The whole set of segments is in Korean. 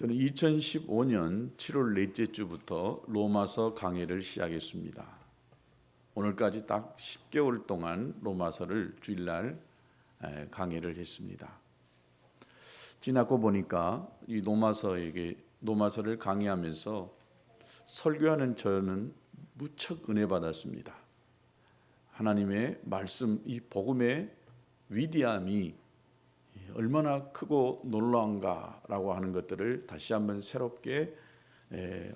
저는 2015년 7월 넷째 주부터 로마서 강해를 시작했습니다. 오늘까지 딱 10개월 동안 로마서를 주일날 강해를 했습니다. 지나고 보니까 이 로마서를 강의하면서 설교하는 저는 무척 은혜 받았습니다. 하나님의 말씀, 이 복음의 위대함이 얼마나 크고 놀라운가라고 하는 것들을 다시 한번 새롭게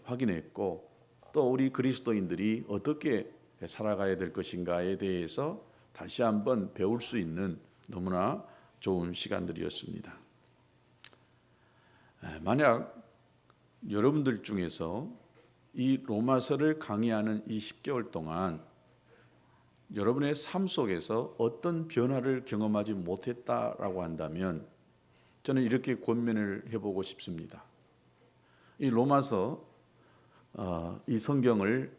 확인했고, 또 우리 그리스도인들이 어떻게 살아가야 될 것인가에 대해서 다시 한번 배울 수 있는 너무나 좋은 시간들이었습니다. 만약 여러분들 중에서 이 로마서를 강의하는 이 10개월 동안 여러분의 삶 속에서 어떤 변화를 경험하지 못했다라고 한다면 저는 이렇게 권면을 해보고 싶습니다. 이 로마서 이 성경을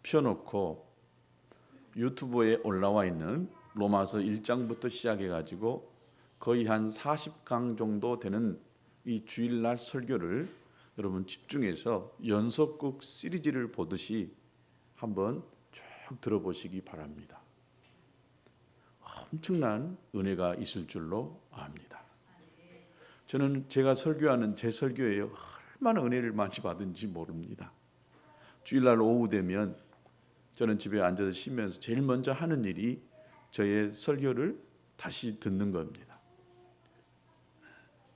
펴놓고 유튜브에 올라와 있는 로마서 1장부터 시작해가지고 거의 한 40강 정도 되는 이 주일날 설교를 여러분 집중해서 연속극 시리즈를 보듯이 한번 쭉 들어보시기 바랍니다. 엄청난 은혜가 있을 줄로 압니다. 저는 제가 설교하는 제 설교에 얼마나 은혜를 많이 받은지 모릅니다. 주일날 오후 되면 저는 집에 앉아서 쉬면서 제일 먼저 하는 일이 저의 설교를 다시 듣는 겁니다.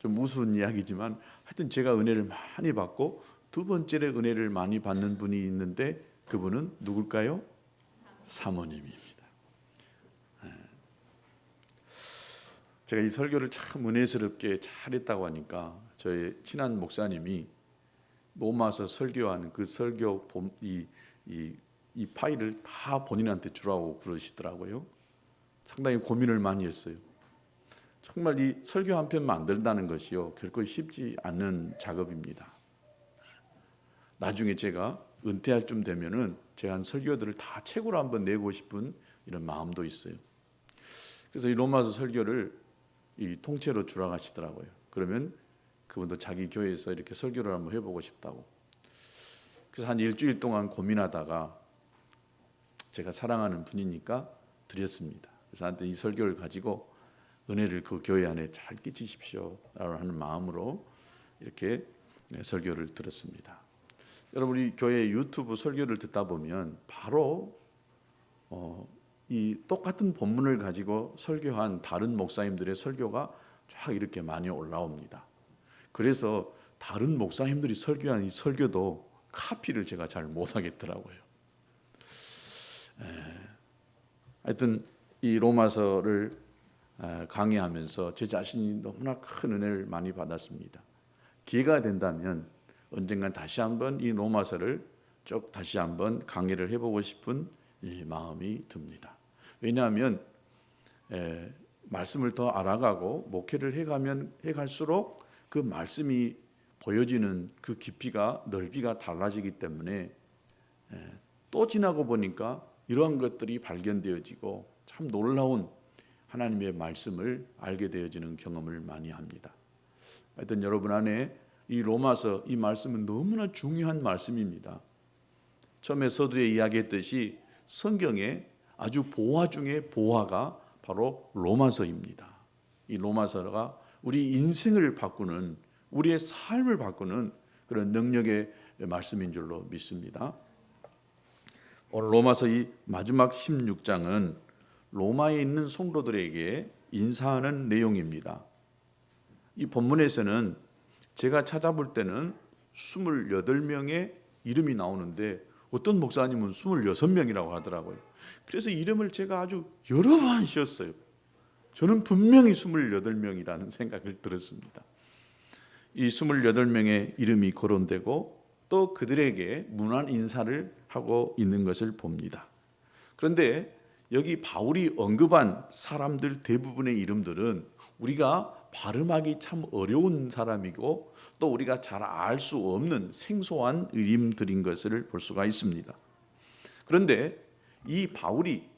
좀 우스운 이야기지만 하여튼 제가 은혜를 많이 받고 두 번째로 은혜를 많이 받는 분이 있는데 그분은 누굴까요? 사모님입니다. 제가 이 설교를 참 은혜스럽게 잘했다고 하니까 저희 친한 목사님이 로마서 설교하는 그 설교 이 파일을 다 본인한테 주라고 그러시더라고요. 상당히 고민을 많이 했어요. 정말 이 설교 한 편 만든다는 것이요 결코 쉽지 않은 작업입니다. 나중에 제가 은퇴할 쯤 되면은 제가 한 설교들을 다 책으로 한번 내고 싶은 이런 마음도 있어요. 그래서 이 로마서 설교를 이 통째로 주라고 하시더라고요. 그러면 그분도 자기 교회에서 이렇게 설교를 한번 해보고 싶다고. 그래서 한 일주일 동안 고민하다가 제가 사랑하는 분이니까 드렸습니다. 그래서 한테 이 설교를 가지고 은혜를 그 교회 안에 잘 끼치십시오 라고 하는 마음으로 이렇게 설교를 들었습니다. 여러분이 교회 유튜브 설교를 듣다 보면 바로 이 똑같은 본문을 가지고 설교한 다른 목사님들의 설교가 쫙 이렇게 많이 올라옵니다. 그래서 다른 목사님들이 설교한 이 설교도 카피를 제가 잘 못하겠더라고요. 하여튼 이 로마서를 강의하면서 제 자신이 너무나 큰 은혜를 많이 받았습니다. 기회가 된다면 언젠간 다시 한번 이 로마서를 쭉 다시 한번 강의를 해보고 싶은 이 마음이 듭니다. 왜냐하면 말씀을 더 알아가고 목회를 해갈수록 그 말씀이 보여지는 그 깊이가 넓이가 달라지기 때문에 또 지나고 보니까 이러한 것들이 발견되어지고 참 놀라운 하나님의 말씀을 알게 되어지는 경험을 많이 합니다. 하여튼 여러분 안에 이 로마서 이 말씀은 너무나 중요한 말씀입니다. 처음에 서두에 이야기했듯이 성경의 아주 보화 중에 보화가 바로 로마서입니다. 이 로마서가 우리 인생을 바꾸는, 우리의 삶을 바꾸는 그런 능력의 말씀인 줄로 믿습니다. 오늘 로마서 이 마지막 16장은 로마에 있는 성도들에게 인사하는 내용입니다. 이 본문에서는 제가 찾아볼 때는 28명의 이름이 나오는데 어떤 목사님은 26명이라고 하더라고요. 그래서 이름을 제가 아주 여러 번 씌웠어요. 저는 분명히 28명이라는 생각을 들었습니다. 이 28명의 이름이 거론되고 또 그들에게 문안 인사를 하고 있는 것을 봅니다. 그런데 여기 바울이 언급한 사람들 대부분의 이름들은 우리가 발음하기 참 어려운 사람이고 또 우리가 잘 알 수 없는 생소한 이름들인 것을 볼 수가 있습니다. 그런데 이 바울이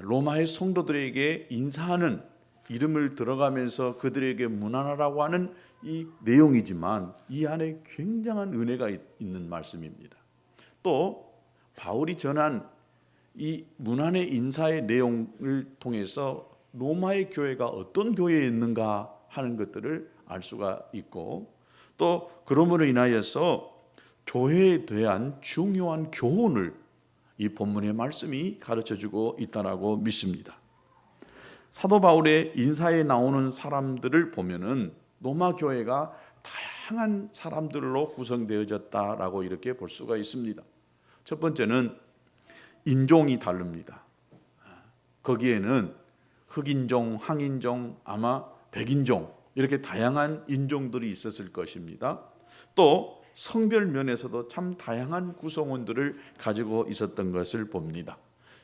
로마의 성도들에게 인사하는 이름을 들어가면서 그들에게 문안하라고 하는 이 내용이지만 이 안에 굉장한 은혜가 있는 말씀입니다. 또 바울이 전한 이 문안의 인사의 내용을 통해서 로마의 교회가 어떤 교회였는가 하는 것들을 알 수가 있고, 또 그러므로 인하여서 교회에 대한 중요한 교훈을 이 본문의 말씀이 가르쳐주고 있다라고 믿습니다. 사도 바울의 인사에 나오는 사람들을 보면은 로마 교회가 다양한 사람들로 구성되어졌다라고 이렇게 볼 수가 있습니다. 첫 번째는 인종이 다릅니다. 거기에는 흑인종, 황인종, 아마 백인종 이렇게 다양한 인종들이 있었을 것입니다. 또 성별 면에서도 참 다양한 구성원들을 가지고 있었던 것을 봅니다.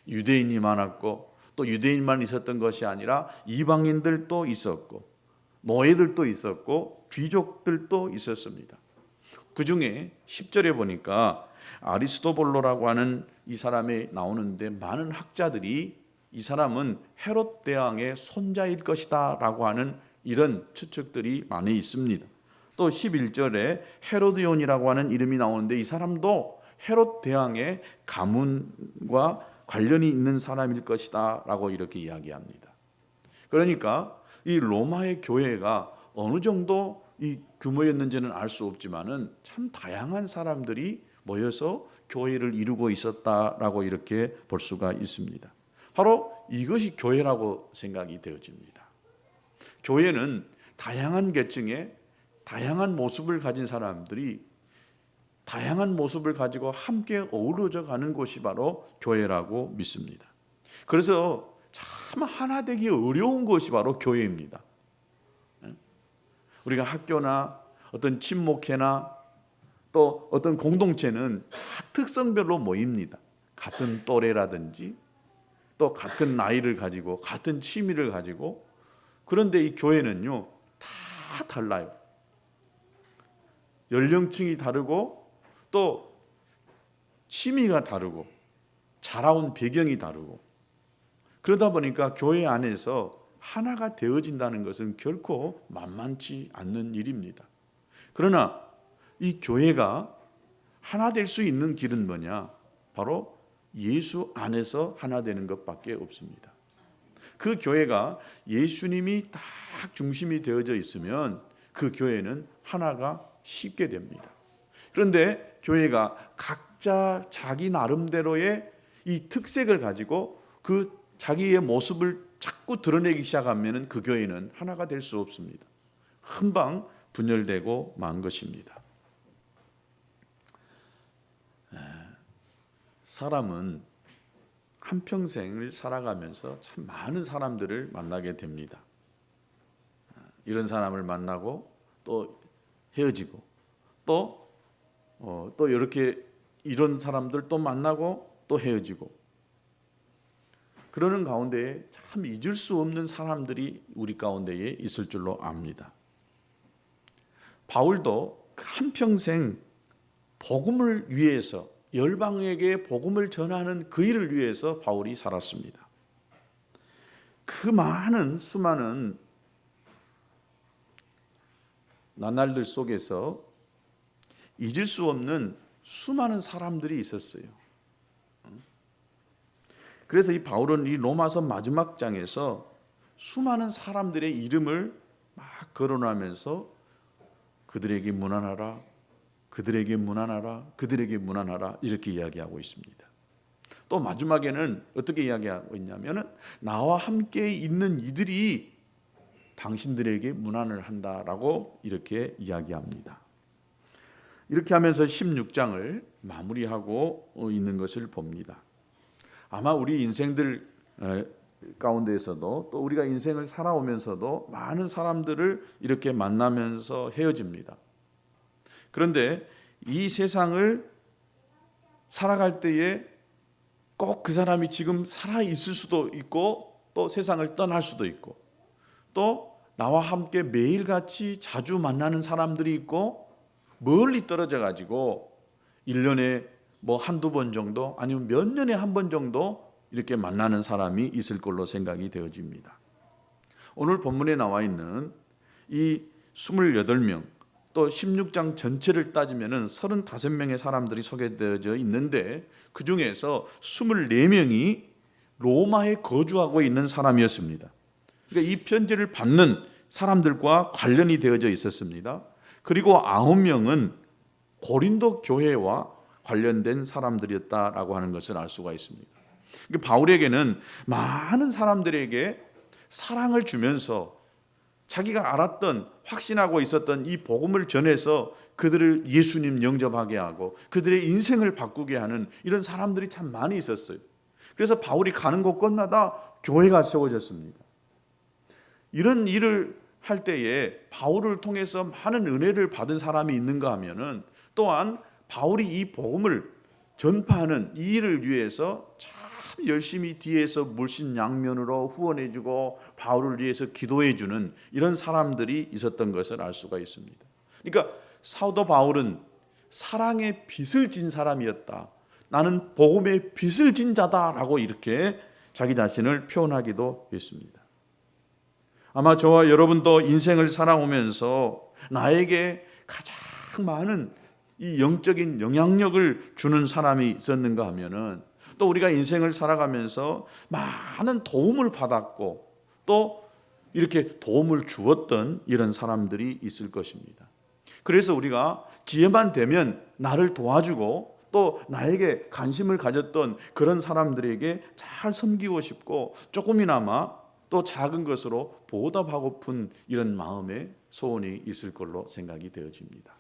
유대인이 많았고, 또 유대인만 있었던 것이 아니라 이방인들도 있었고, 노예들도 있었고, 귀족들도 있었습니다. 그 중에 10절에 보니까 아리스토블로라고 하는 이 사람이 나오는데, 많은 학자들이 이 사람은 헤롯 대왕의 손자일 것이다 라고 하는 이런 추측들이 많이 있습니다. 또 11절에 헤로디온이라고 하는 이름이 나오는데, 이 사람도 헤롯 대왕의 가문과 관련이 있는 사람일 것이다 라고 이렇게 이야기합니다. 그러니까 이 로마의 교회가 어느 정도 이 규모였는지는 알 수 없지만은 참 다양한 사람들이 모여서 교회를 이루고 있었다라고 이렇게 볼 수가 있습니다. 바로 이것이 교회라고 생각이 되어집니다. 교회는 다양한 계층의 다양한 모습을 가진 사람들이 다양한 모습을 가지고 함께 어우러져 가는 곳이 바로 교회라고 믿습니다. 그래서 참 하나 되기 어려운 것이 바로 교회입니다. 우리가 학교나 어떤 친목회나 또 어떤 공동체는 다 특성별로 모입니다. 같은 또래라든지 또 같은 나이를 가지고 같은 취미를 가지고. 그런데 이 교회는요 다 달라요. 연령층이 다르고 또 취미가 다르고 자라온 배경이 다르고, 그러다 보니까 교회 안에서 하나가 되어진다는 것은 결코 만만치 않는 일입니다. 그러나 이 교회가 하나 될 수 있는 길은 뭐냐? 바로 예수 안에서 하나 되는 것밖에 없습니다. 그 교회가 예수님이 딱 중심이 되어져 있으면 그 교회는 하나가 쉽게 됩니다. 그런데 교회가 각자 자기 나름대로의 이 특색을 가지고 그 자기의 모습을 자꾸 드러내기 시작하면 그 교회는 하나가 될 수 없습니다. 금방 분열되고 만 것입니다. 사람은 한평생을 살아가면서 참 많은 사람들을 만나게 됩니다. 이런 사람을 만나고 또 헤어지고 또 이렇게 이런 사람들 또 만나고 또 헤어지고, 그러는 가운데 참 잊을 수 없는 사람들이 우리 가운데에 있을 줄로 압니다. 바울도 한평생 복음을 위해서, 열방에게 복음을 전하는 그 일을 위해서 바울이 살았습니다. 그 많은 수많은 나날들 속에서 잊을 수 없는 수많은 사람들이 있었어요. 그래서 이 바울은 이 로마서 마지막 장에서 수많은 사람들의 이름을 막 거론하면서 그들에게 문안하라, 그들에게 문안하라, 그들에게 문안하라 이렇게 이야기하고 있습니다. 또 마지막에는 어떻게 이야기하고 있냐면은 나와 함께 있는 이들이 당신들에게 문안을 한다라고 이렇게 이야기합니다. 이렇게 하면서 16장을 마무리하고 있는 것을 봅니다. 아마 우리 인생들 가운데에서도 또 우리가 인생을 살아오면서도 많은 사람들을 이렇게 만나면서 헤어집니다. 그런데 이 세상을 살아갈 때에 꼭 그 사람이 지금 살아 있을 수도 있고 또 세상을 떠날 수도 있고, 또 나와 함께 매일같이 자주 만나는 사람들이 있고, 멀리 떨어져 가지고 1년에 뭐 한두 번 정도 아니면 몇 년에 한 번 정도 이렇게 만나는 사람이 있을 걸로 생각이 되어집니다. 오늘 본문에 나와 있는 이 28명, 또 16장 전체를 따지면은 35명의 사람들이 소개되어져 있는데 그 중에서 24명이 로마에 거주하고 있는 사람이었습니다. 그러니까 이 편지를 받는 사람들과 관련이 되어져 있었습니다. 그리고 9명은 고린도 교회와 관련된 사람들이었다라고 하는 것을 알 수가 있습니다. 그러니까 바울에게는 많은 사람들에게 사랑을 주면서 자기가 알았던 확신하고 있었던 이 복음을 전해서 그들을 예수님 영접하게 하고 그들의 인생을 바꾸게 하는 이런 사람들이 참 많이 있었어요. 그래서 바울이 가는 곳곳마다 교회가 세워졌습니다. 이런 일을 할 때에 바울을 통해서 많은 은혜를 받은 사람이 있는가 하면은 또한 바울이 이 복음을 전파하는 이 일을 위해서 참 열심히 뒤에서 물신양면으로 후원해주고 바울을 위해서 기도해주는 이런 사람들이 있었던 것을 알 수가 있습니다. 그러니까 사도 바울은 사랑의 빚을 진 사람이었다. 나는 복음의 빚을 진 자다라고 이렇게 자기 자신을 표현하기도 했습니다. 아마 저와 여러분도 인생을 살아오면서 나에게 가장 많은 이 영적인 영향력을 주는 사람이 있었는가 하면은 또 우리가 인생을 살아가면서 많은 도움을 받았고 또 이렇게 도움을 주었던 이런 사람들이 있을 것입니다. 그래서 우리가 기회만 되면 나를 도와주고 또 나에게 관심을 가졌던 그런 사람들에게 잘 섬기고 싶고 조금이나마 또 작은 것으로 보답하고픈 이런 마음의 소원이 있을 걸로 생각이 되어집니다.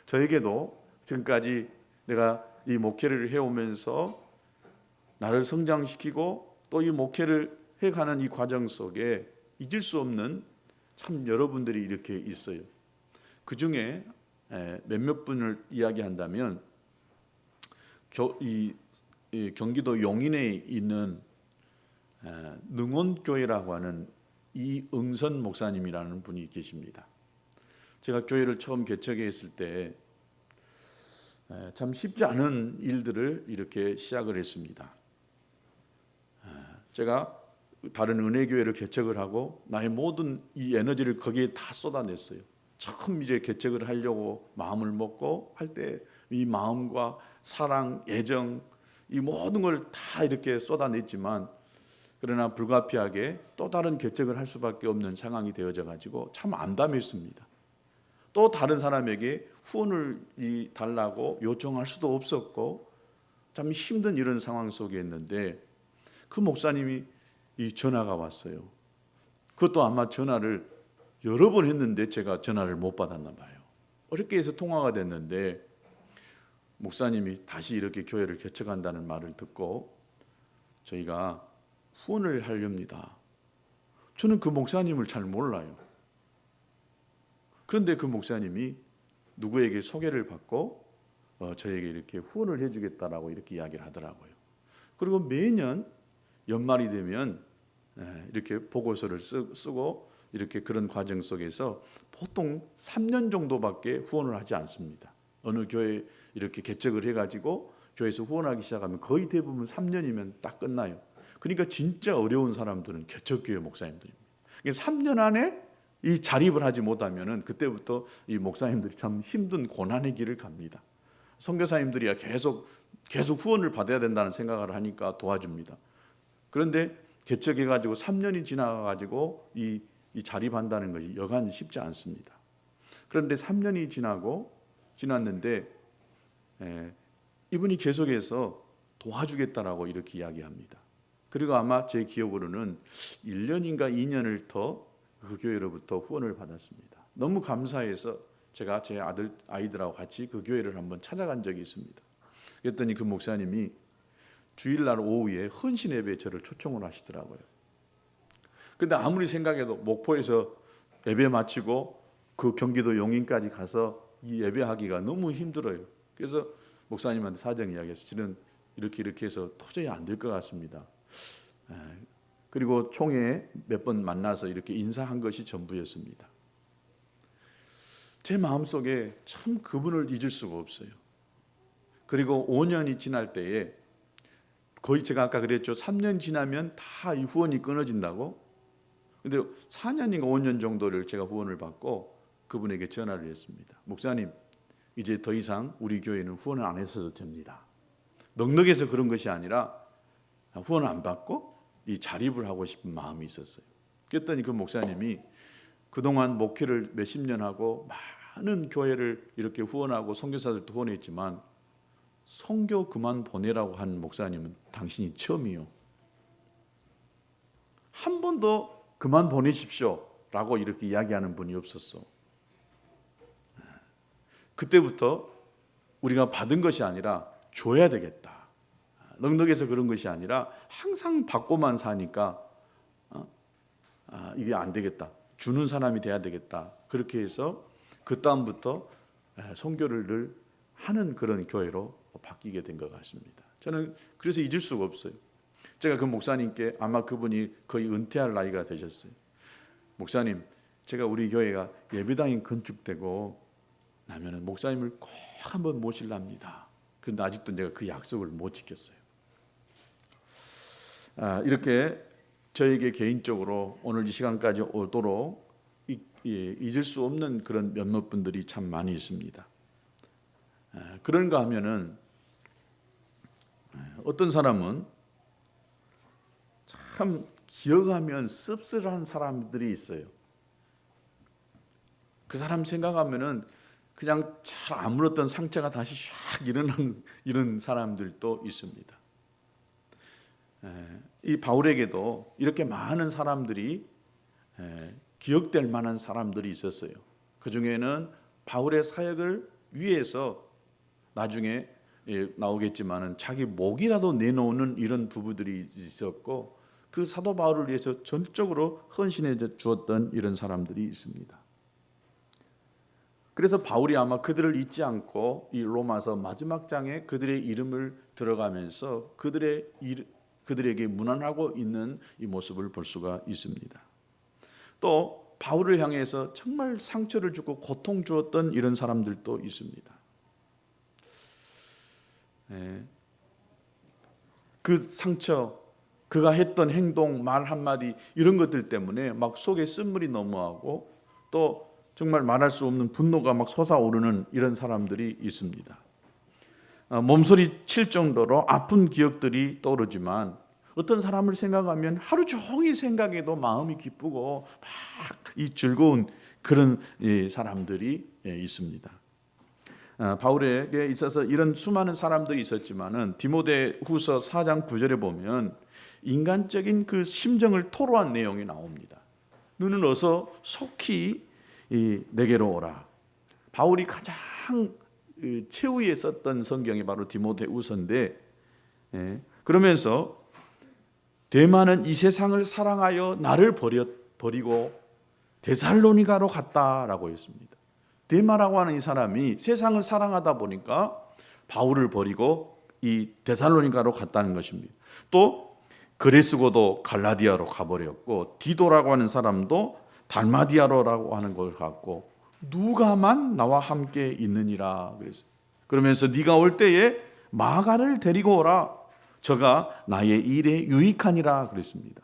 저에게도 지금까지 내가 이 목회를 해오면서 나를 성장시키고 또 이 목회를 해가는 이 과정 속에 잊을 수 없는 참 여러분들이 이렇게 있어요. 그 중에 몇몇 분을 이야기한다면 경기도 용인에 있는 능원교회라고 하는 이응선 목사님이라는 분이 계십니다. 제가 교회를 처음 개척했을 때 참 쉽지 않은 일들을 이렇게 시작을 했습니다. 제가 다른 은혜교회를 개척을 하고 나의 모든 이 에너지를 거기에 다 쏟아냈어요. 처음 이제 개척을 하려고 마음을 먹고 할 때 이 마음과 사랑, 애정 이 모든 걸 다 이렇게 쏟아냈지만 그러나 불가피하게 또 다른 개척을 할 수밖에 없는 상황이 되어져 가지고 참 암담했습니다. 또 다른 사람에게 후원을 달라고 요청할 수도 없었고 참 힘든 이런 상황 속에 있는데 그 목사님이 이 전화가 왔어요. 그것도 아마 전화를 여러 번 했는데 제가 전화를 못 받았나 봐요. 어렵게 해서 통화가 됐는데 목사님이 다시 이렇게 교회를 개척한다는 말을 듣고 저희가 후원을 하렵니다. 저는 그 목사님을 잘 몰라요. 그런데 그 목사님이 누구에게 소개를 받고 저에게 이렇게 후원을 해주겠다라고 이렇게 이야기를 하더라고요. 그리고 매년 연말이 되면 이렇게 보고서를 쓰고 이렇게 그런 과정 속에서 보통 3년 정도밖에 후원을 하지 않습니다. 어느 교회 이렇게 개척을 해가지고 교회에서 후원하기 시작하면 거의 대부분 3년이면 딱 끝나요. 그러니까 진짜 어려운 사람들은 개척교회 목사님들입니다. 3년 안에 이 자립을 하지 못하면은 그때부터 이 목사님들이 참 힘든 고난의 길을 갑니다. 선교사님들이야 계속 후원을 받아야 된다는 생각을 하니까 도와줍니다. 그런데 개척해가지고 3년이 지나가지고 이 자립한다는 것이 여간 쉽지 않습니다. 그런데 3년이 지났는데 이분이 계속해서 도와주겠다라고 이렇게 이야기합니다. 그리고 아마 제 기억으로는 1년인가 2년을 더 그 교회로부터 후원을 받았습니다. 너무 감사해서 제가 제 아이들하고 같이 그 교회를 한번 찾아간 적이 있습니다. 그랬더니 그 목사님이 주일날 오후에 헌신 예배에 저를 초청을 하시더라고요. 근데 아무리 생각해도 목포에서 예배 마치고 그 경기도 용인까지 가서 이 예배하기가 너무 힘들어요. 그래서 목사님한테 사정 이야기해서 저는 이렇게 해서 도저히 안 될 것 같습니다. 그리고 총회 몇 번 만나서 이렇게 인사한 것이 전부였습니다. 제 마음속에 참 그분을 잊을 수가 없어요. 그리고 5년이 지날 때에 거의 제가 아까 그랬죠. 3년 지나면 다 이 후원이 끊어진다고. 근데 4년인가 5년 정도를 제가 후원을 받고 그분에게 전화를 했습니다. 목사님, 이제 더 이상 우리 교회는 후원을 안 했어도 됩니다. 넉넉해서 그런 것이 아니라 후원을 안 받고 이 자립을 하고 싶은 마음이 있었어요. 그랬더니 그 목사님이 그동안 목회를 몇십 년 하고 많은 교회를 이렇게 후원하고 선교사들도 후원했지만 선교 그만 보내라고 한 목사님은 당신이 처음이요. 한 번도 그만 보내십시오 라고 이렇게 이야기하는 분이 없었어. 그때부터 우리가 받은 것이 아니라 줘야 되겠다. 넉넉해서 그런 것이 아니라 항상 받고만 사니까 이게 안 되겠다. 주는 사람이 돼야 되겠다. 그렇게 해서 그 다음부터 선교를 늘 하는 그런 교회로 바뀌게 된 것 같습니다. 저는 그래서 잊을 수가 없어요. 제가 그 목사님께 아마 그분이 거의 은퇴할 나이가 되셨어요. 목사님, 제가 우리 교회가 예배당이 건축되고 나면은 목사님을 꼭 한번 모실랍니다. 그런데 아직도 내가 그 약속을 못 지켰어요. 이렇게 저에게 개인적으로 오늘 이 시간까지 오도록 잊을 수 없는 그런 몇몇 분들이 참 많이 있습니다. 그런가 하면은 어떤 사람은 참 기억하면 씁쓸한 사람들이 있어요. 그 사람 생각하면은 그냥 잘 아물었던 상처가 다시 샥 일어나는 이런 사람들도 있습니다. 이 바울에게도 이렇게 많은 사람들이 기억될 만한 사람들이 있었어요. 그 중에는 바울의 사역을 위해서 나중에 나오겠지만은 자기 목이라도 내놓는 이런 부부들이 있었고 그 사도 바울을 위해서 전적으로 헌신해 주었던 이런 사람들이 있습니다. 그래서 바울이 아마 그들을 잊지 않고 이 로마서 마지막 장에 그들의 이름을 들어가면서 그들에게 문안하고 있는 이 모습을 볼 수가 있습니다. 또 바울을 향해서 정말 상처를 주고 고통 주었던 이런 사람들도 있습니다. 그 상처, 그가 했던 행동, 말 한마디 이런 것들 때문에 막 속에 쓴물이 넘어가고 또 정말 말할 수 없는 분노가 막 솟아오르는 이런 사람들이 있습니다. 몸소리 칠 정도로 아픈 기억들이 떠오르지만 어떤 사람을 생각하면 하루 종일 생각해도 마음이 기쁘고 막 이 즐거운 그런 사람들이 있습니다. 바울에게 있어서 이런 수많은 사람들이 있었지만은 디모데후서 4장 9절에 보면 인간적인 그 심정을 토로한 내용이 나옵니다. 너는 어서 속히 내게로 오라. 바울이 가장 최후에 썼던 성경이 바로 디모데후서인데 그러면서 데마는 이 세상을 사랑하여 나를 버리고 데살로니가로 갔다라고 했습니다. 데마라고 하는 이 사람이 세상을 사랑하다 보니까 바울을 버리고 이 데살로니가로 갔다는 것입니다. 또 그리스고도 갈라디아로 가버렸고 디도라고 하는 사람도 달마디아로라고 하는 걸 갔고 누가만 나와 함께 있느니라 그랬어요. 그러면서 네가 올 때에 마가를 데리고 오라. 저가 나의 일에 유익하니라 그랬습니다.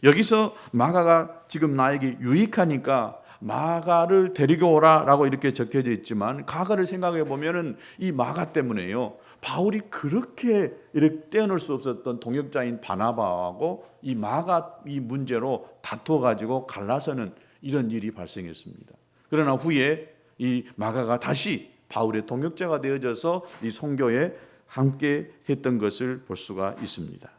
여기서 마가가 지금 나에게 유익하니까 마가를 데리고 오라라고 이렇게 적혀져 있지만 가가를 생각해 보면은 이 마가 때문에요. 바울이 그렇게 이렇게 떼어놓을 수 없었던 동역자인 바나바하고 이 마가 이 문제로 다투어 가지고 갈라서는 이런 일이 발생했습니다. 그러나 후에 이 마가가 다시 바울의 동역자가 되어져서 이 선교에 함께 했던 것을 볼 수가 있습니다.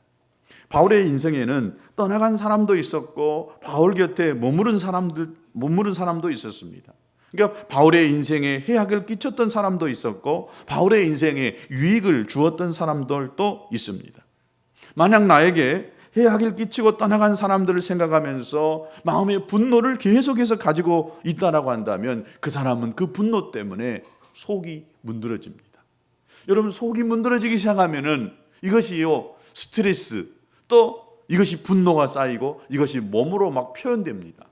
바울의 인생에는 떠나간 사람도 있었고 바울 곁에 머무른 사람도 있었습니다. 그러니까 바울의 인생에 해악을 끼쳤던 사람도 있었고 바울의 인생에 유익을 주었던 사람들도 있습니다. 만약 나에게 해악을 끼치고 떠나간 사람들을 생각하면서 마음의 분노를 계속해서 가지고 있다라고 한다면 그 사람은 그 분노 때문에 속이 문드러집니다. 여러분 속이 문드러지기 시작하면은 이것이요 스트레스 또 이것이 분노가 쌓이고 이것이 몸으로 막 표현됩니다.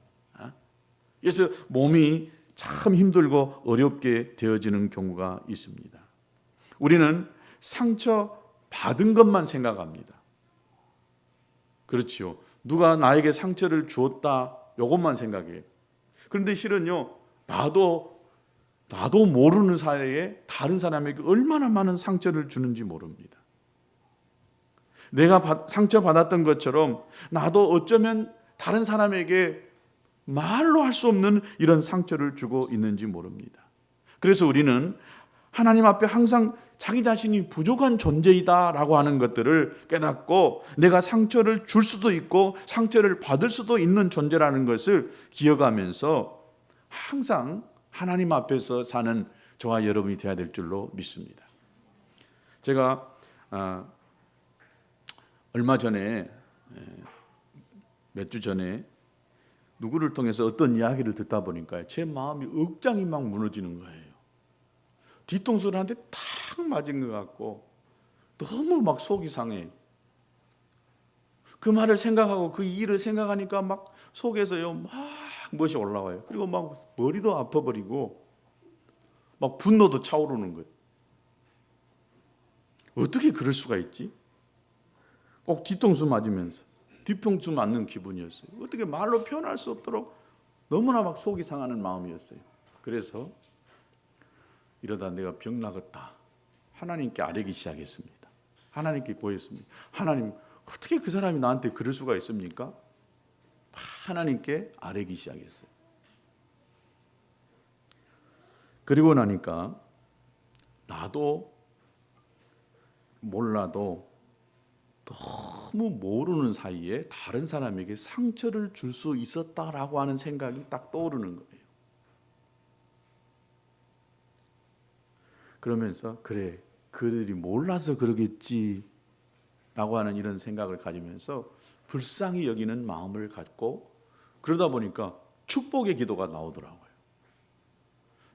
그래서 몸이 참 힘들고 어렵게 되어지는 경우가 있습니다. 우리는 상처 받은 것만 생각합니다. 그렇죠. 누가 나에게 상처를 주었다 이것만 생각해요. 그런데 실은요 나도 모르는 사이에 다른 사람에게 얼마나 많은 상처를 주는지 모릅니다. 내가 상처받았던 것처럼 나도 어쩌면 다른 사람에게 말로 할 수 없는 이런 상처를 주고 있는지 모릅니다. 그래서 우리는 하나님 앞에 항상 자기 자신이 부족한 존재이다라고 하는 것들을 깨닫고 내가 상처를 줄 수도 있고 상처를 받을 수도 있는 존재라는 것을 기억하면서 항상 하나님 앞에서 사는 저와 여러분이 되어야 될 줄로 믿습니다. 제가 얼마 전에 몇 주 전에 누구를 통해서 어떤 이야기를 듣다 보니까 제 마음이 억장이 막 무너지는 거예요. 뒤통수를 한 대 탁 맞은 것 같고 너무 막 속이 상해요. 그 말을 생각하고 그 일을 생각하니까 막 속에서요 막 멋이 올라와요. 그리고 막 머리도 아파버리고 막 분노도 차오르는 거예요. 어떻게 그럴 수가 있지? 꼭 뒤통수 맞으면서 뒤통수 맞는 기분이었어요. 어떻게 말로 표현할 수 없도록 너무나 막 속이 상하는 마음이었어요. 그래서 이러다 내가 병 나겠다. 하나님께 아뢰기 시작했습니다. 하나님께 고했습니다. 하나님, 어떻게 그 사람이 나한테 그럴 수가 있습니까? 하나님께 아뢰기 시작했어요. 그리고 나니까 나도 몰라도 너무 모르는 사이에 다른 사람에게 상처를 줄 수 있었다라고 하는 생각이 딱 떠오르는 거예요. 그러면서 그래, 그들이 몰라서 그러겠지 라고 하는 이런 생각을 가지면서 불쌍히 여기는 마음을 갖고 그러다 보니까 축복의 기도가 나오더라고요.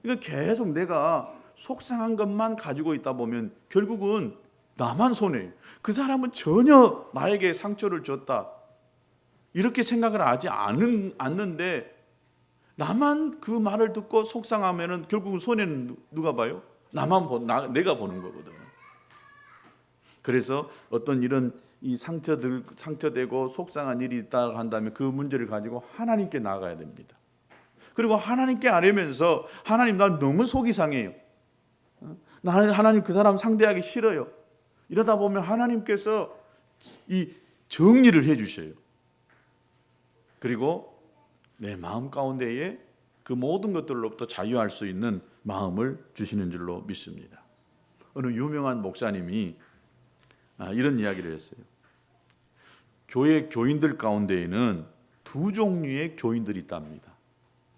그러니까 계속 내가 속상한 것만 가지고 있다 보면 결국은 나만 손해요. 그 사람은 전혀 나에게 상처를 줬다 이렇게 생각을 하지 않는데 나만 그 말을 듣고 속상하면 결국은 손해는 누가 봐요? 내가 보는 거거든. 그래서 어떤 이런 이 상처되고 속상한 일이 있다 한다면 그 문제를 가지고 하나님께 나아가야 됩니다. 그리고 하나님께 아뢰면서 하나님 나 너무 속이 상해요. 나는 하나님 그 사람 상대하기 싫어요. 이러다 보면 하나님께서 이 정리를 해 주셔요. 그리고 내 마음 가운데에 그 모든 것들로부터 자유할 수 있는 마음을 주시는 줄로 믿습니다. 어느 유명한 목사님이 이런 이야기를 했어요. 교회 교인들 가운데에는 두 종류의 교인들이 있답니다.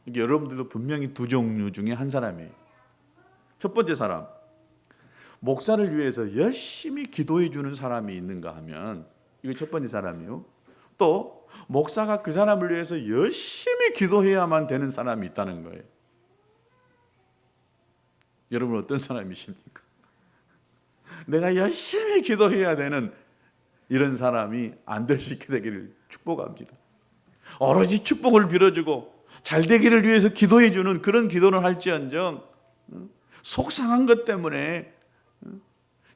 이게 여러분들도 분명히 두 종류 중에 한 사람이에요. 첫 번째 사람, 목사를 위해서 열심히 기도해 주는 사람이 있는가 하면 이게 첫 번째 사람이요. 또 목사가 그 사람을 위해서 열심히 기도해야만 되는 사람이 있다는 거예요. 여러분 어떤 사람이십니까? 내가 열심히 기도해야 되는 이런 사람이 안 될 수 있게 되기를 축복합니다. 오로지 축복을 빌어주고 잘 되기를 위해서 기도해 주는 그런 기도는 할지언정 속상한 것 때문에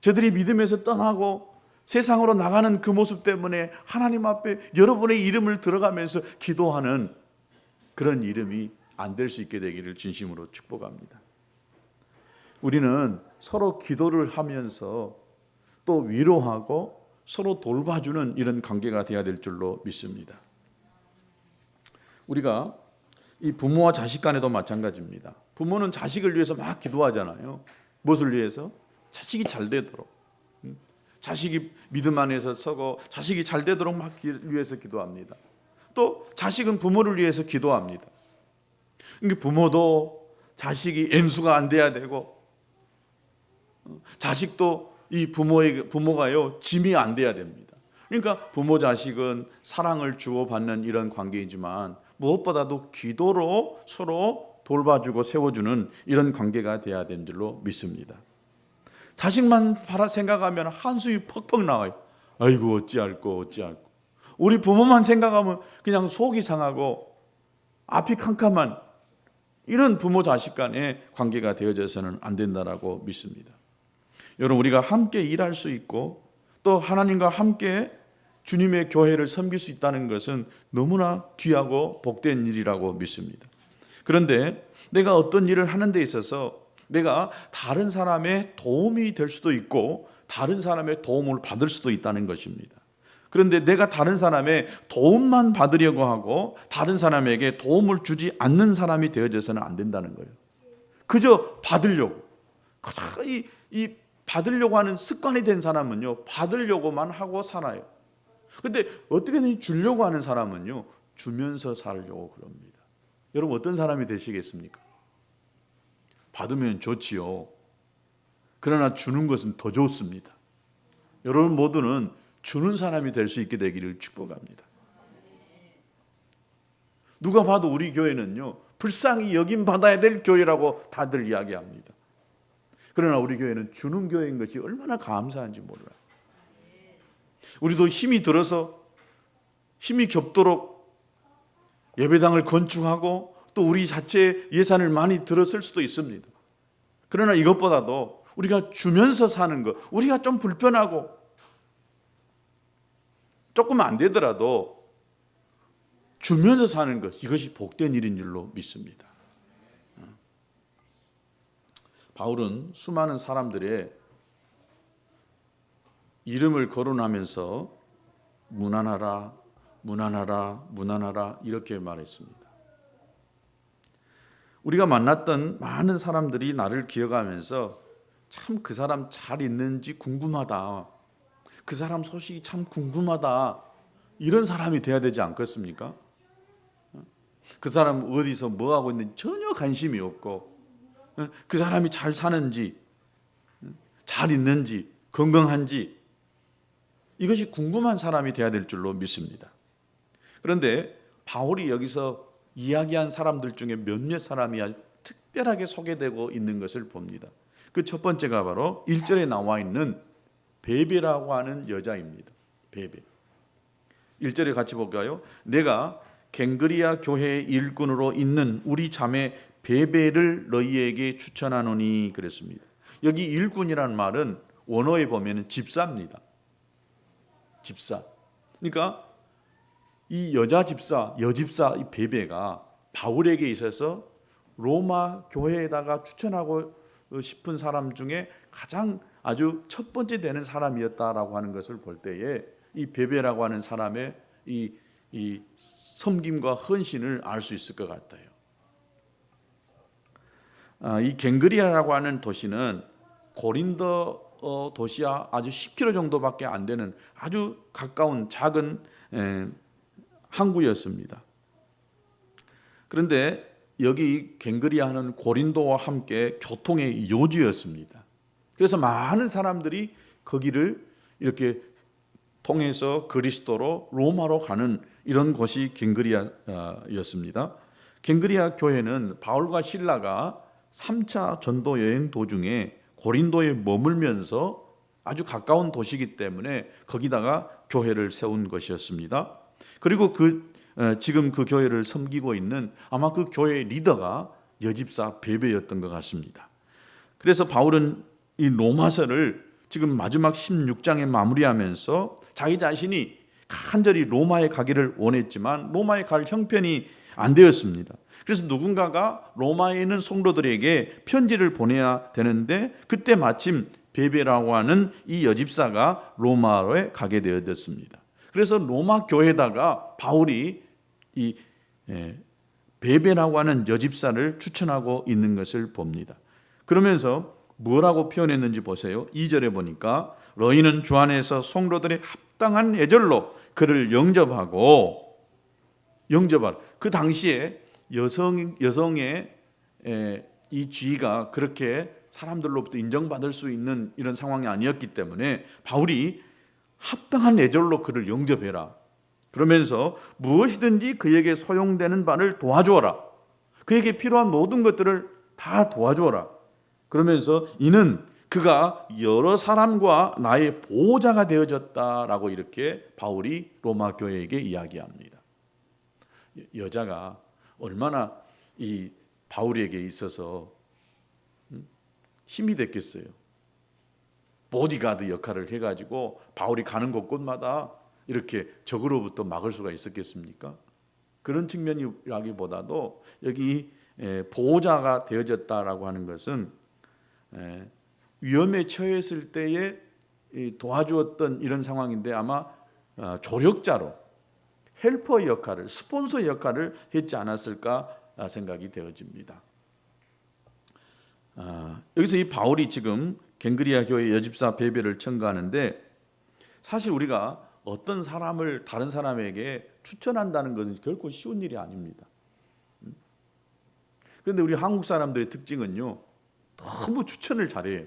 저들이 믿음에서 떠나고 세상으로 나가는 그 모습 때문에 하나님 앞에 여러분의 이름을 들어가면서 기도하는 그런 이름이 안 될 수 있게 되기를 진심으로 축복합니다. 우리는 서로 기도를 하면서 또 위로하고 서로 돌봐주는 이런 관계가 되어야 될 줄로 믿습니다. 우리가 이 부모와 자식 간에도 마찬가지입니다. 부모는 자식을 위해서 막 기도하잖아요. 무엇을 위해서? 자식이 잘 되도록. 자식이 믿음 안에서 서고 자식이 잘 되도록 막 위해서 기도합니다. 또 자식은 부모를 위해서 기도합니다. 그러니까 부모도 자식이 N수가 안 돼야 되고 자식도 이 부모가요 짐이 안 돼야 됩니다. 그러니까 부모 자식은 사랑을 주고받는 이런 관계이지만 무엇보다도 기도로 서로 돌봐주고 세워주는 이런 관계가 돼야 되는 줄로 믿습니다. 자식만 생각하면 한숨이 퍽퍽 나와요. 아이고 어찌할꼬. 우리 부모만 생각하면 그냥 속이 상하고 앞이 캄캄한 이런 부모 자식 간의 관계가 되어져서는 안 된다라고 믿습니다. 여러분 우리가 함께 일할 수 있고 또 하나님과 함께 주님의 교회를 섬길 수 있다는 것은 너무나 귀하고 복된 일이라고 믿습니다. 그런데 내가 어떤 일을 하는 데 있어서 내가 다른 사람의 도움이 될 수도 있고 다른 사람의 도움을 받을 수도 있다는 것입니다. 그런데 내가 다른 사람의 도움만 받으려고 하고 다른 사람에게 도움을 주지 않는 사람이 되어져서는 안 된다는 거예요. 그저 받으려고. 이 받으려고 하는 습관이 된 사람은요, 받으려고만 하고 살아요. 근데 어떻게든 주려고 하는 사람은요, 주면서 살려고 그럽니다. 여러분 어떤 사람이 되시겠습니까? 받으면 좋지요. 그러나 주는 것은 더 좋습니다. 여러분 모두는 주는 사람이 될 수 있게 되기를 축복합니다. 누가 봐도 우리 교회는요, 불쌍히 여김 받아야 될 교회라고 다들 이야기합니다. 그러나 우리 교회는 주는 교회인 것이 얼마나 감사한지 몰라요. 우리도 힘이 들어서 힘이 겹도록 예배당을 건축하고 또 우리 자체 예산을 많이 들었을 수도 있습니다. 그러나 이것보다도 우리가 주면서 사는 것, 우리가 좀 불편하고 조금 안 되더라도 주면서 사는 것, 이것이 복된 일인 줄로 믿습니다. 바울은 수많은 사람들의 이름을 거론하면서 무난하라, 무난하라, 무난하라 이렇게 말했습니다. 우리가 만났던 많은 사람들이 나를 기억하면서 참 그 사람 잘 있는지 궁금하다, 그 사람 소식이 참 궁금하다, 이런 사람이 돼야 되지 않겠습니까? 그 사람 어디서 뭐 하고 있는지 전혀 관심이 없고 그 사람이 잘 사는지 잘 있는지 건강한지 이것이 궁금한 사람이 돼야 될 줄로 믿습니다. 그런데 바울이 여기서 이야기한 사람들 중에 몇몇 사람이 아주 특별하게 소개되고 있는 것을 봅니다. 그 첫 번째가 바로 1절에 나와 있는 베베라고 하는 여자입니다. 베베. 1절에 같이 볼까요? 내가 갱그리아 교회의 일꾼으로 있는 우리 자매 베베를 너희에게 추천하노니 그랬습니다. 여기 일꾼이라는 말은 원어에 보면 집사입니다. 집사. 그러니까 이 여자 집사, 여집사 이 베베가 바울에게 있어서 로마 교회에다가 추천하고 싶은 사람 중에 가장 아주 첫 번째 되는 사람이었다라고 하는 것을 볼 때에 이 베베라고 하는 사람의 이 섬김과 헌신을 알 수 있을 것 같아요. 이 갱그리아라고 하는 도시는 고린도 도시와 아주 10km 정도밖에 안 되는 아주 가까운 작은 항구였습니다. 그런데 여기 갱그리아는 고린도와 함께 교통의 요지였습니다. 그래서 많은 사람들이 거기를 이렇게 통해서 그리스도로 로마로 가는 이런 곳이 갱그리아였습니다. 갱그리아 교회는 바울과 실라가 3차 전도 여행 도중에 고린도에 머물면서 아주 가까운 도시이기 때문에 거기다가 교회를 세운 것이었습니다. 그리고 지금 그 교회를 섬기고 있는 아마 그 교회의 리더가 여집사 베베였던 것 같습니다. 그래서 바울은 이 로마서를 지금 마지막 16장에 마무리하면서 자기 자신이 간절히 로마에 가기를 원했지만 로마에 갈 형편이 안 되었습니다. 그래서 누군가가 로마에 있는 성도들에게 편지를 보내야 되는데 그때 마침 베베라고 하는 이 여집사가 로마에 가게 되었습니다. 그래서 로마 교회에다가 바울이 이 베베라고 하는 여집사를 추천하고 있는 것을 봅니다. 그러면서 뭐라고 표현했는지 보세요. 2절에 보니까 너희는 주 안에서 성도들의 합당한 예절로 그를 영접하라. 그 당시에 여성의 이 지위가 그렇게 사람들로부터 인정받을 수 있는 이런 상황이 아니었기 때문에 바울이 합당한 예절로 그를 영접해라. 그러면서 무엇이든지 그에게 소용되는 바를 도와주어라. 그에게 필요한 모든 것들을 다 도와주어라. 그러면서 이는 그가 여러 사람과 나의 보호자가 되어졌다라고 이렇게 바울이 로마 교회에게 이야기합니다. 여자가 얼마나 이 바울에게 있어서 힘이 됐겠어요. 보디가드 역할을 해가지고 바울이 가는 곳곳마다 이렇게 적으로부터 막을 수가 있었겠습니까? 그런 측면이라기보다도 여기 보호자가 되어졌다라고 하는 것은 위험에 처했을 때에 도와주었던 이런 상황인데 아마 조력자로 헬퍼 역할을, 스폰서 역할을 했지 않았을까 생각이 되어집니다. 여기서 이 바울이 지금 갱그리아 교회 여집사 베베를 청구하는데, 사실 우리가 어떤 사람을 다른 사람에게 추천한다는 것은 결코 쉬운 일이 아닙니다. 그런데 우리 한국 사람들의 특징은요, 너무 추천을 잘해요.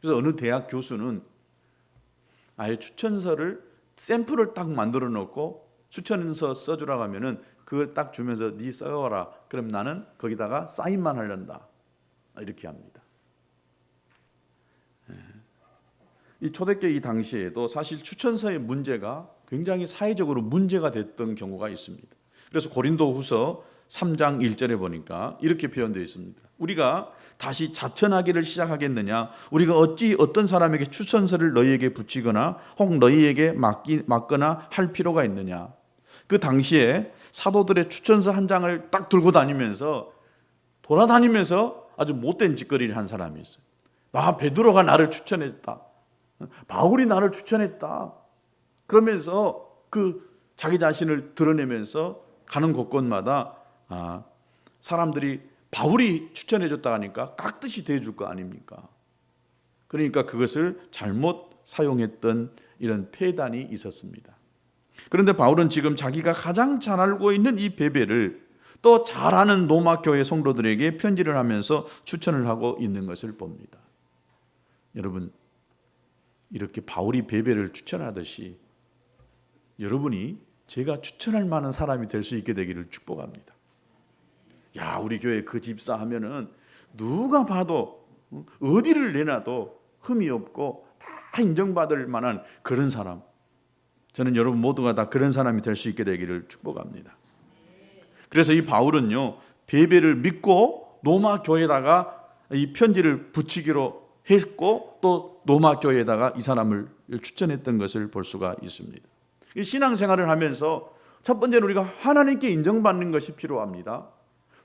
그래서 어느 대학 교수는 아예 추천서를 샘플을 딱 만들어 놓고 추천서 써주라고 하면은 그걸 딱 주면서 네 써와라. 그럼 나는 거기다가 사인만 하련다. 이렇게 합니다. 이 초대교회 이 당시에도 사실 추천서의 문제가 굉장히 사회적으로 문제가 됐던 경우가 있습니다. 그래서 고린도후서 3장 1절에 보니까 이렇게 표현되어 있습니다. 우리가 다시 자천하기를 시작하겠느냐? 우리가 어찌 어떤 사람에게 추천서를 너희에게 붙이거나 혹 너희에게 맡거나 할 필요가 있느냐? 그 당시에 사도들의 추천서 한 장을 딱 들고 다니면서 돌아다니면서 아주 못된 짓거리를 한 사람이 있어요. 베드로가 나를 추천했다. 바울이 나를 추천했다. 그러면서 그 자기 자신을 드러내면서 가는 곳곳마다 사람들이 바울이 추천해줬다 하니까 깍듯이 대해줄 거 아닙니까? 그러니까 그것을 잘못 사용했던 이런 폐단이 있었습니다. 그런데 바울은 지금 자기가 가장 잘 알고 있는 이 베베를 또 잘 아는 로마 교회 성도들에게 편지를 하면서 추천을 하고 있는 것을 봅니다. 여러분, 이렇게 바울이 베베를 추천하듯이 여러분이 제가 추천할 만한 사람이 될 수 있게 되기를 축복합니다. 야, 우리 교회 그 집사 하면은 누가 봐도 어디를 내놔도 흠이 없고 다 인정받을 만한 그런 사람. 저는 여러분 모두가 다 그런 사람이 될 수 있게 되기를 축복합니다. 그래서 이 바울은요, 베베를 믿고 로마 교회에다가 이 편지를 붙이기로 했고 또 로마 교회에다가 이 사람을 추천했던 것을 볼 수가 있습니다. 이 신앙생활을 하면서 첫 번째는 우리가 하나님께 인정받는 것이 필요합니다.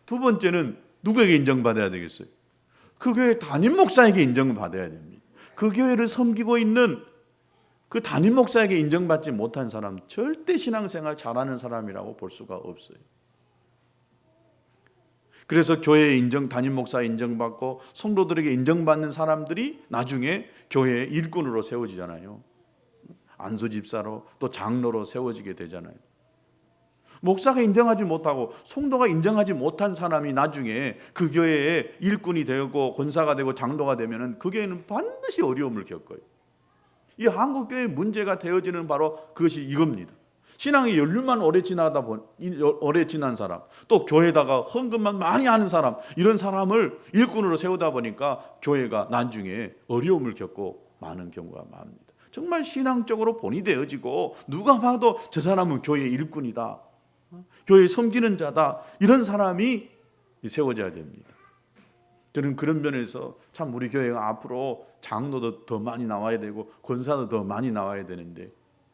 두 번째는 누구에게 인정받아야 되겠어요? 그 교회 담임 목사에게 인정받아야 됩니다. 그 교회를 섬기고 있는 그 담임 목사에게 인정받지 못한 사람, 절대 신앙생활 잘하는 사람이라고 볼 수가 없어요. 그래서 교회에 담임 목사에 인정받고 성도들에게 인정받는 사람들이 나중에 교회의 일꾼으로 세워지잖아요. 안수 집사로 또 장로로 세워지게 되잖아요. 목사가 인정하지 못하고 성도가 인정하지 못한 사람이 나중에 그 교회의 일꾼이 되고 권사가 되고 장로가 되면은 그 교회는 반드시 어려움을 겪어요. 이 한국 교회의 문제가 되어지는 바로 그것이 이겁니다. 신앙의 연륜만 오래 지난 사람, 또 교회에다가 헌금만 많이 하는 사람, 이런 사람을 일꾼으로 세우다 보니까 교회가 나중에 어려움을 겪고 많은 경우가 많습니다. 정말 신앙적으로 본이 되어지고 누가 봐도 저 사람은 교회의 일꾼이다, 교회에 섬기는 자다, 이런 사람이 세워져야 됩니다. 저는 그런 면에서 참 우리 교회가 앞으로 장로도 더 많이 나와야 되고 권사도 더 많이 나와야 되는데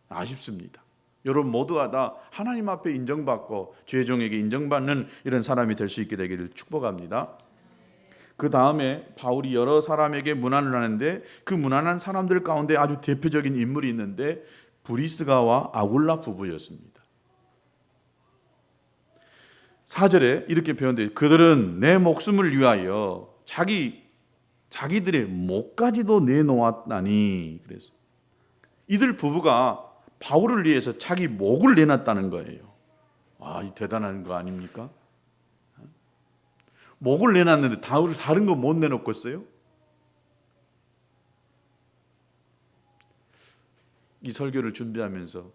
아쉽습니다. 여러분 모두가 다 하나님 앞에 인정받고 죄종에게 인정받는 이런 사람이 될 수 있게 되기를 축복합니다. 그 다음에 바울이 여러 사람에게 문안을 하는데 그 문안한 사람들 가운데 아주 대표적인 인물이 있는데 브리스가와 아굴라 부부였습니다. 4절에 이렇게 표현돼요. 그들은 내 목숨을 위하여 자기들의 목까지도 내놓았다니. 그래서 이들 부부가 바울을 위해서 자기 목을 내놨다는 거예요. 이 대단한 거 아닙니까? 목을 내놨는데 다른 거 못 내놓겠어요? 이 설교를 준비하면서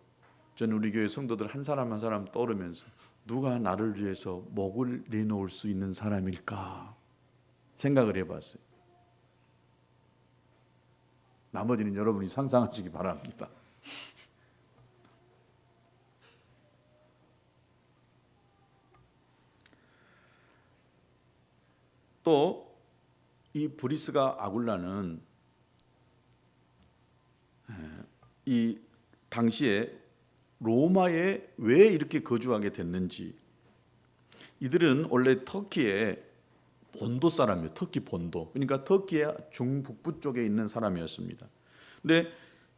저는 우리 교회 성도들 한 사람 한 사람 떠오르면서 누가 나를 위해서 목을 내놓을 수 있는 사람일까 생각을 해봤어요. 나머지는 여러분이 상상하시기 바랍니다. 또 이 브리스가 아굴라는 이 당시에 로마에 왜 이렇게 거주하게 됐는지, 이들은 원래 터키의 본도 사람이에요. 터키 본도. 그러니까 터키의 중북부 쪽에 있는 사람이었습니다. 근데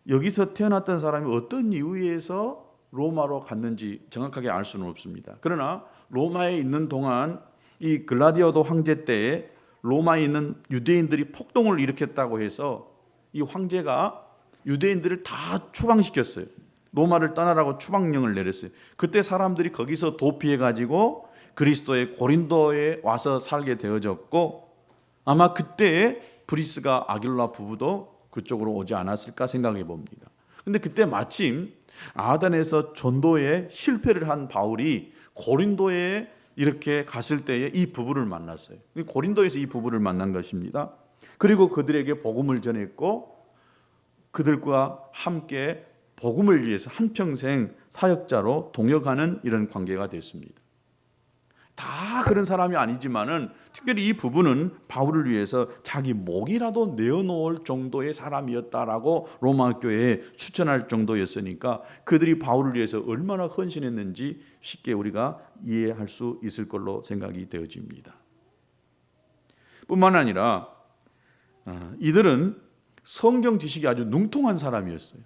여기서 태어났던 사람이 어떤 이유에서 로마로 갔는지 정확하게 알 수는 없습니다. 그러나 로마에 있는 동안 이 글라디오도 황제 때에 로마에 있는 유대인들이 폭동을 일으켰다고 해서 이 황제가 유대인들을 다 추방시켰어요. 로마를 떠나라고 추방령을 내렸어요. 그때 사람들이 거기서 도피해가지고 그리스도의 고린도에 와서 살게 되어졌고, 아마 그때 브리스가 아길라 부부도 그쪽으로 오지 않았을까 생각해 봅니다. 근데 그때 마침 아단에서 전도에 실패를 한 바울이 고린도에 이렇게 갔을 때에 이 부부를 만났어요. 고린도에서 이 부부를 만난 것입니다. 그리고 그들에게 복음을 전했고 그들과 함께 복음을 위해서 한평생 사역자로 동역하는 이런 관계가 됐습니다. 다 그런 사람이 아니지만은 특별히 이 부부는 바울을 위해서 자기 목이라도 내어놓을 정도의 사람이었다라고 로마 교회에 추천할 정도였으니까 그들이 바울을 위해서 얼마나 헌신했는지 쉽게 우리가 이해할 수 있을 걸로 생각이 되어집니다. 뿐만 아니라 이들은 성경 지식이 아주 능통한 사람이었어요.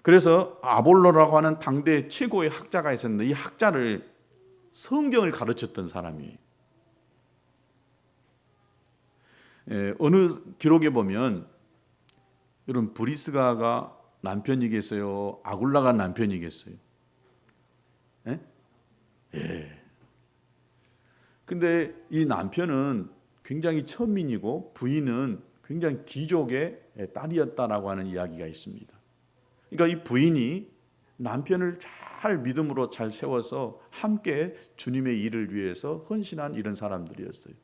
그래서 아볼로라고 하는 당대 최고의 학자가 있었는데 이 학자를 성경을 가르쳤던 사람이에요. 어느 기록에 보면 여러분 브리스가가 남편이겠어요? 아굴라가 남편이겠어요? 예. 근데 이 남편은 굉장히 천민이고 부인은 굉장히 귀족의 딸이었다라고 하는 이야기가 있습니다. 그러니까 이 부인이 남편을 잘 믿음으로 잘 세워서 함께 주님의 일을 위해서 헌신한 이런 사람들이었어요.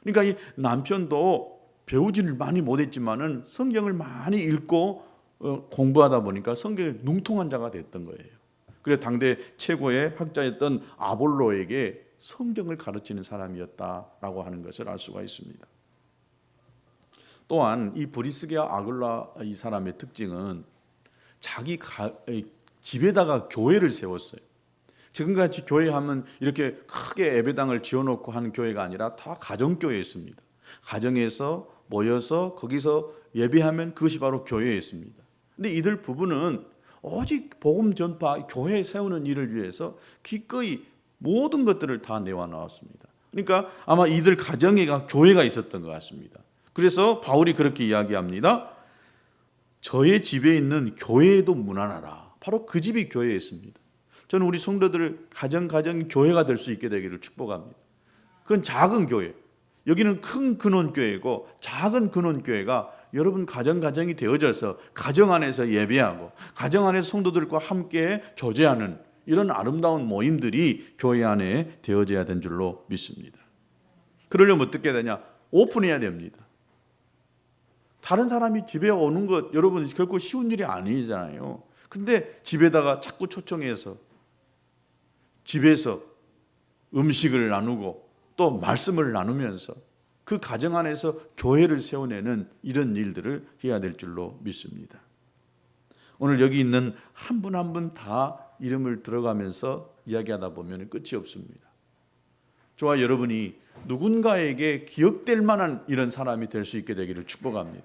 그러니까 이 남편도 배우지를 많이 못했지만은 성경을 많이 읽고 공부하다 보니까 성경에 능통한 자가 됐던 거예요. 그래서 당대 최고의 학자였던 아볼로에게 성경을 가르치는 사람이었다라고 하는 것을 알 수가 있습니다. 또한 이 브리스게와 아굴라 이 사람의 특징은 자기 집에다가 교회를 세웠어요. 지금같이 교회하면 이렇게 크게 예배당을 지어놓고 하는 교회가 아니라 다 가정교회였습니다. 가정에서 모여서 거기서 예배하면 그것이 바로 교회였습니다. 근데 이들 부부는 오직 복음 전파, 교회 세우는 일을 위해서 기꺼이 모든 것들을 다 내와 나왔습니다. 그러니까 아마 이들 가정에가 교회가 있었던 것 같습니다. 그래서 바울이 그렇게 이야기합니다. 저의 집에 있는 교회에도 문안하라. 바로 그 집이 교회였습니다. 저는 우리 성도들 가정이 교회가 될 수 있게 되기를 축복합니다. 그건 작은 교회. 여기는 큰 근원교회고 작은 근원교회가 여러분 가정이 되어져서 가정 안에서 예배하고 가정 안에서 성도들과 함께 교제하는 이런 아름다운 모임들이 교회 안에 되어져야 된 줄로 믿습니다. 그러려면 어떻게 되냐? 오픈해야 됩니다. 다른 사람이 집에 오는 것 여러분 결코 쉬운 일이 아니잖아요. 근데 집에다가 자꾸 초청해서 집에서 음식을 나누고 또 말씀을 나누면서 그 가정 안에서 교회를 세워내는 이런 일들을 해야 될 줄로 믿습니다. 오늘 여기 있는 한 분 한 분 다 이름을 들어가면서 이야기하다 보면 끝이 없습니다. 저와 여러분이 누군가에게 기억될 만한 이런 사람이 될 수 있게 되기를 축복합니다.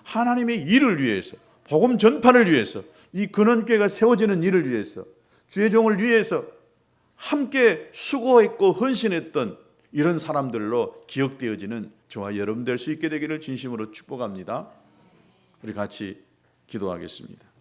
하나님의 일을 위해서, 복음 전파를 위해서, 이 근원교회가 세워지는 일을 위해서, 주의 종을 위해서 함께 수고했고 헌신했던 이런 사람들로 기억되어지는 저와 여러분 될 수 있게 되기를 진심으로 축복합니다. 우리 같이 기도하겠습니다.